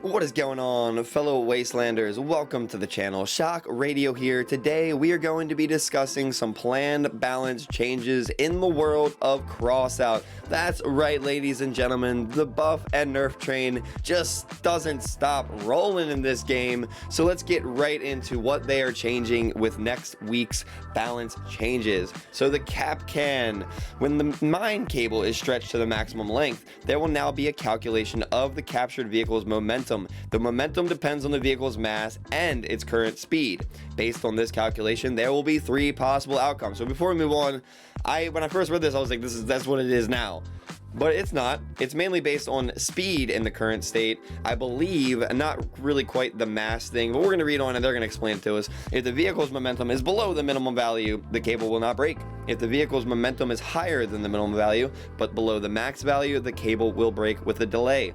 What is going on, fellow Wastelanders? Welcome to the channel. Shock Radio here. Today we are going to be discussing some planned balance changes in the world of CROSSOUT. That's right, ladies and gentlemen, the buff and nerf train just doesn't stop rolling in this game. So let's get right into what they are changing with next week's balance changes. So the Capkan, when the mine cable is stretched to the maximum length, there will now be a calculation of the captured vehicle's momentum. The momentum depends on the vehicle's mass and its current speed. Based on this calculation, there will be three possible outcomes. So before we move on, when I first read this, I was like, that's what it is now. But it's not. It's mainly based on speed in the current state, I believe, not really quite the mass thing, but we're going to read on and they're going to explain it to us. If the vehicle's momentum is below the minimum value, the cable will not break. If the vehicle's momentum is higher than the minimum value, but below the max value, the cable will break with a delay.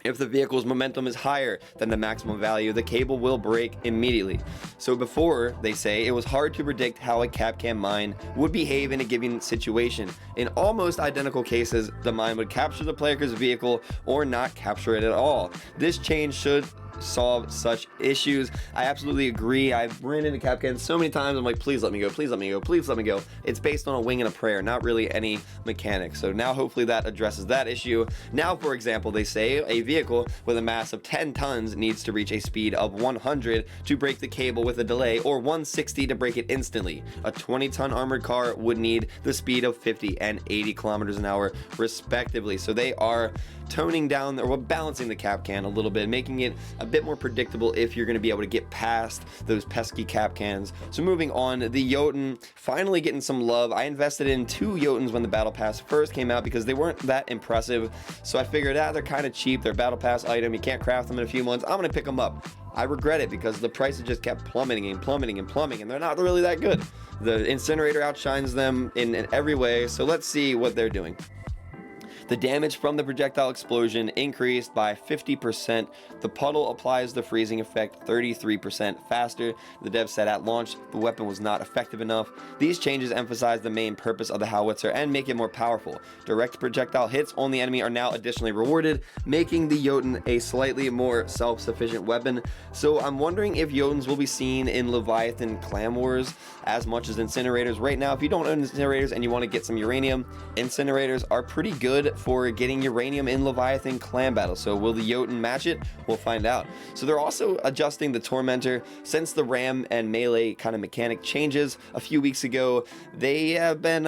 If the vehicle's momentum is higher than the maximum value, the cable will break immediately. So before, they say, it was hard to predict how a Capkan mine would behave in a given situation. In almost identical cases, the mine would capture the player's vehicle or not capture it at all. This change should solve such issues. I absolutely agree. I've ran into Capkan so many times. I'm like, please let me go, please let me go, please let me go. It's based on a wing and a prayer, not really any mechanics. So now hopefully that addresses that issue. Now, for example, they say a vehicle with a mass of 10 tons needs to reach a speed of 100 to break the cable with a delay, or 160 to break it instantly. A 20-ton armored car would need the speed of 50 and 80 kilometers an hour respectively. So they are toning down or balancing the Capkan a little bit, making it a bit more predictable if you're going to be able to get past those pesky Capkans. So moving on, the Yotun finally getting some love. I invested in 2 Yotuns when the battle pass first came out because they weren't that impressive. So I figured out they're kind of cheap. They're battle pass item. You can't craft them in a few months. I'm going to pick them up. I regret it because the prices just kept plummeting and plummeting and plummeting, and they're not really that good. The incinerator outshines them in every way. So let's see what they're doing. The damage from the projectile explosion increased by 50%. The puddle applies the freezing effect 33% faster. The dev said at launch the weapon was not effective enough. These changes emphasize the main purpose of the howitzer and make it more powerful. Direct projectile hits on the enemy are now additionally rewarded, making the Yotun a slightly more self-sufficient weapon. So I'm wondering if Yotuns will be seen in Leviathan Clan Wars as much as incinerators. Right now, if you don't own incinerators and you want to get some uranium, incinerators are pretty good for getting uranium in Leviathan clan battles. So will the Yotun match it? We'll find out. So they're also adjusting the Tormentor. Since the ram and melee kind of mechanic changes a few weeks ago, they have been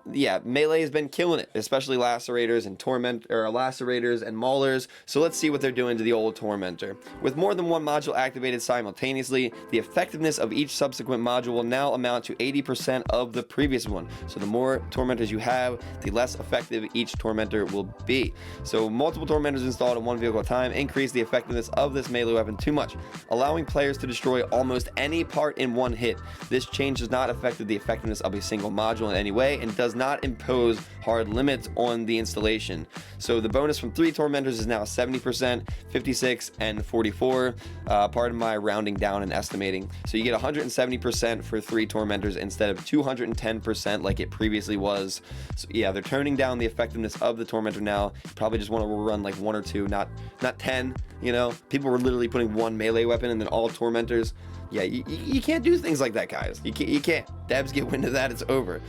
melee has been killing it, especially lacerators and lacerators and maulers. So let's see what they're doing to the old Tormentor. With more than one module activated simultaneously, the effectiveness of each subsequent module will now amount to 80% of the previous one. So the more Tormentors you have, the less effective each Tormentor will be. So multiple Tormentors installed in one vehicle at a time increase the effectiveness of this melee weapon too much, allowing players to destroy almost any part in one hit. This change does not affect the effectiveness of a single module in any way and does not impose hard limits on the installation. So the bonus from 3 Tormentors is now 70%, 56, and 44. Pardon my rounding down and estimating. So you get 170% for 3 Tormentors instead of 210% like it previously was. So yeah, they're toning down the effectiveness of the Tormentor now. You probably just want to run like 1 or 2, not 10. You know, people were literally putting 1 melee weapon and then all Tormentors. Yeah, you can't do things like that, guys. You can't. Devs get wind of that, it's over.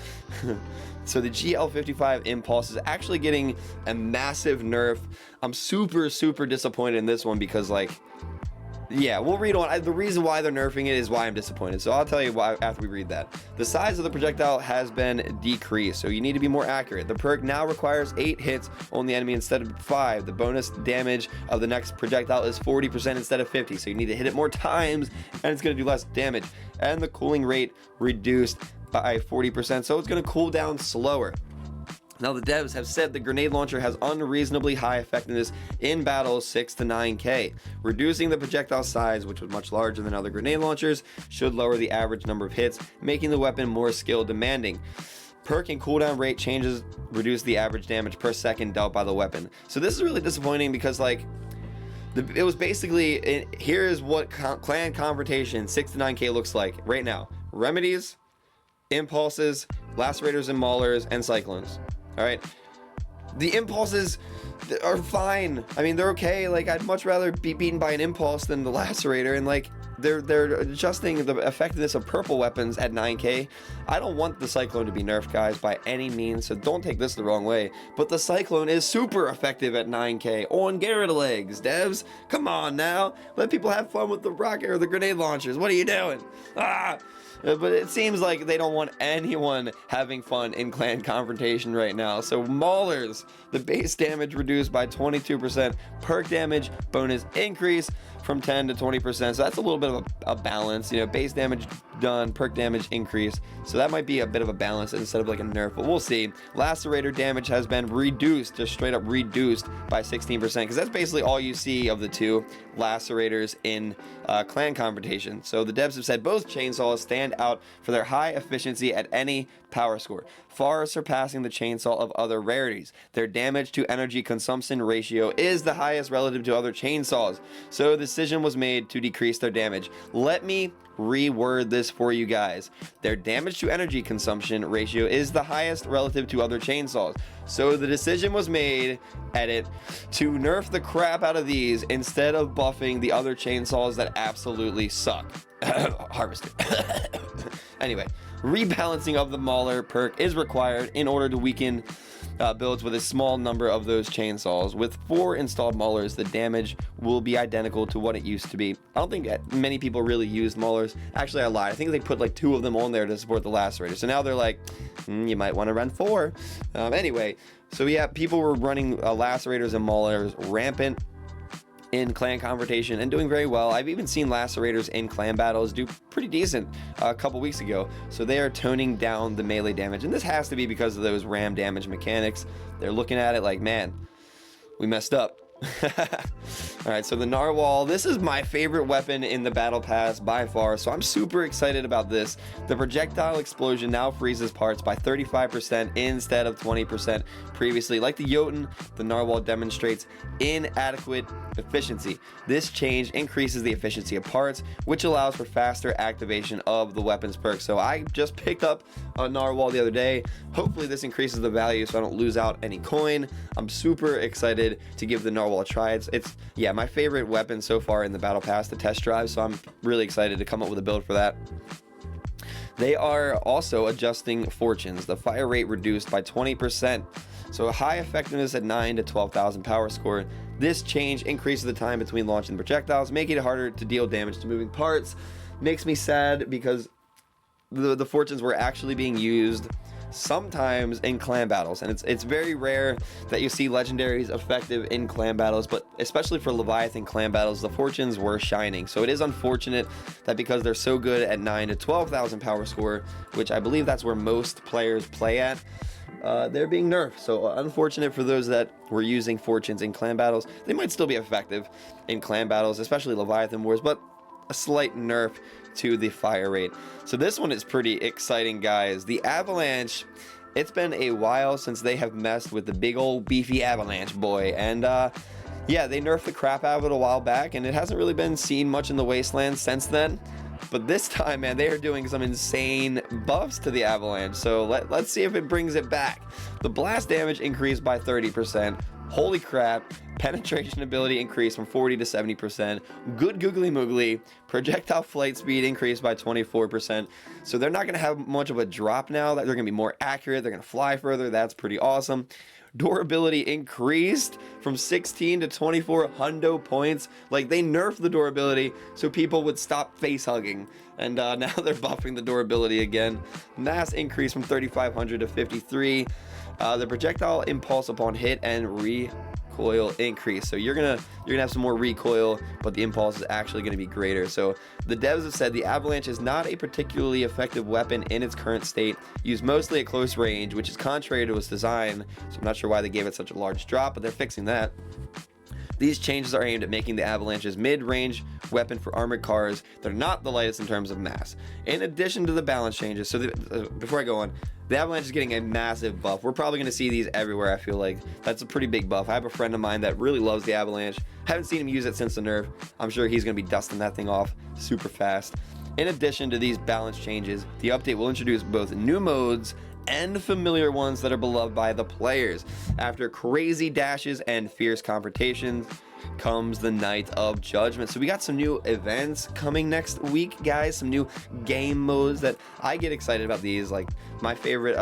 So the GL55 Impulse is actually getting a massive nerf. I'm super disappointed in this one because, like, yeah, we'll read on. The reason why they're nerfing it is why I'm disappointed. So I'll tell you why after we read that. The size of the projectile has been decreased, so you need to be more accurate. The perk now requires 8 hits on the enemy instead of 5. The bonus damage of the next projectile is 40% instead of 50, so you need to hit it more times, and it's going to do less damage. And the cooling rate reduced by 40%, so it's going to cool down slower. Now the devs have said the grenade launcher has unreasonably high effectiveness in battles 6 to 9k. Reducing the projectile size, which was much larger than other grenade launchers, should lower the average number of hits, making the weapon more skill demanding. Perk and cooldown rate changes reduce the average damage per second dealt by the weapon. So this is really disappointing because, like, it was basically, here's what clan confrontation 6 to 9k looks like right now. Remedies, impulses, lacerators and maulers, and cyclones. All right, The impulses are fine. I mean, they're okay. Like, I'd much rather be beaten by an impulse than the lacerator, and like they're adjusting the effectiveness of purple weapons at 9k. I don't want the Cyclone to be nerfed, guys, by any means, so don't take this the wrong way, but the Cyclone is super effective at 9k on Garrett legs. Devs, come on now, let people have fun with the rocket or the grenade launchers. What are you doing? But it seems like they don't want anyone having fun in clan confrontation right now. So Maulers, the base damage reduced by 22%, perk damage bonus increase from 10 to 20%. So that's a little bit of a balance, you know, base damage done, perk damage increase. So that might be a bit of a balance instead of like a nerf, but we'll see. Lacerator damage has been reduced, just straight up reduced by 16%, because that's basically all you see of the two lacerators in clan confrontation. So the devs have said both chainsaws stand out for their high efficiency at any power score, far surpassing the chainsaw of other rarities. Their damage to energy consumption ratio is the highest relative to other chainsaws, so the decision was made to decrease their damage. Let me reword this for you guys. Their damage to energy consumption ratio is the highest relative to other chainsaws, so the decision was made, edit, to nerf the crap out of these instead of buffing the other chainsaws that absolutely suck. Harvester. Anyway, rebalancing of the Mauler perk is required in order to weaken builds with a small number of those chainsaws. With 4 installed Maulers, the damage will be identical to what it used to be. I don't think many people really used Maulers. Actually, I lied. I think they put like 2 of them on there to support the lacerator. So now they're like, you might want to run 4. Anyway, so yeah, people were running lacerators and Maulers rampant in clan confrontation and doing very well. I've even seen lacerators in clan battles do pretty decent a couple weeks ago. So they are toning down the melee damage, and this has to be because of those ram damage mechanics. They're looking at it like, man, we messed up. Alright, so the Narwhal, this is my favorite weapon in the battle pass by far, so I'm super excited about this. The projectile explosion now freezes parts by 35% instead of 20% previously. Like the Yotun, the Narwhal demonstrates inadequate efficiency. This change increases the efficiency of parts, which allows for faster activation of the weapons perk. So I just picked up a Narwhal the other day. Hopefully this increases the value so I don't lose out any coin. I'm super excited to give the Narwhal a try. It's yeah, my favorite weapon so far in the battle pass to test drive, so I'm really excited to come up with a build for that. They are also adjusting fortunes, the fire rate reduced by 20%. So a high effectiveness at 9 to 12,000 power score. This change increases the time between launching projectiles, making it harder to deal damage to moving parts. Makes me sad because the fortunes were actually being used sometimes in clan battles, and it's very rare that you see legendaries effective in clan battles, but especially for Leviathan clan battles, the fortunes were shining. So it is unfortunate that because they're so good at 9 to 12,000 power score, which I believe that's where most players play at, they're being nerfed. So unfortunate for those that were using fortunes in clan battles. They might still be effective in clan battles, especially Leviathan wars, but a slight nerf to the fire rate. So this one is pretty exciting, guys. The Avalanche, it's been a while since they have messed with the big old beefy Avalanche boy, and yeah, they nerfed the crap out of it a while back, and it hasn't really been seen much in the Wasteland since then. But this time, man, they are doing some insane buffs to the Avalanche, so let's see if it brings it back. The blast damage increased by 30%. Holy crap. Penetration ability increased from 40 to 70%. Good googly moogly. Projectile flight speed increased by 24%. So they're not going to have much of a drop now. They're going to be more accurate. They're going to fly further. That's pretty awesome. Durability increased from 16 to 24 hundo points. Like, they nerfed the durability so people would stop face hugging. And now they're buffing the durability again. Mass increased from 3,500 to 53. The projectile impulse upon hit and recoil increase. So you're gonna have some more recoil, but the impulse is actually gonna be greater. So the devs have said the Avalanche is not a particularly effective weapon in its current state, used mostly at close range, which is contrary to its design. So I'm not sure why they gave it such a large drop, but they're fixing that. These changes are aimed at making the Avalanche's mid-range weapon for armored cars that are not the lightest in terms of mass. In addition to the balance changes, so before I go on, the Avalanche is getting a massive buff. We're probably going to see these everywhere, I feel like. That's a pretty big buff. I have a friend of mine that really loves the Avalanche. Haven't seen him use it since the nerf. I'm sure he's going to be dusting that thing off super fast. In addition to these balance changes, the update will introduce both new modes and familiar ones that are beloved by the players. After crazy dashes and fierce confrontations comes the Night of Judgment. So we got some new events coming next week, guys. Some new game modes that I get excited about. These, like my favorite,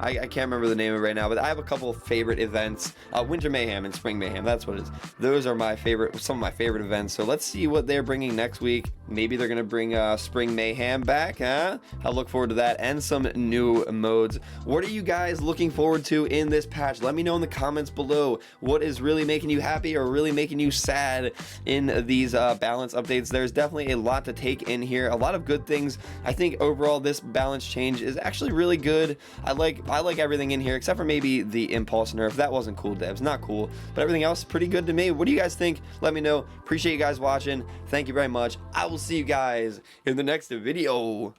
I can't remember the name of it right now, but I have a couple of favorite events. Winter Mayhem and Spring Mayhem, that's what it is. Those are my favorite, some of my favorite events. So let's see what they're bringing next week. Maybe they're gonna bring Spring Mayhem back, huh? I look forward to that, and some new modes. What are you guys looking forward to in this patch? Let me know in the comments below what is really making you happy or really making you sad in these balance updates. There's definitely a lot to take in here, a lot of good things. I think overall this balance change is actually really good. I like everything in here except for maybe the impulse nerf. That wasn't cool, devs, not cool, but everything else pretty good to me. What do you guys think? Let me know. Appreciate you guys watching. Thank you very much. I will see you guys in the next video.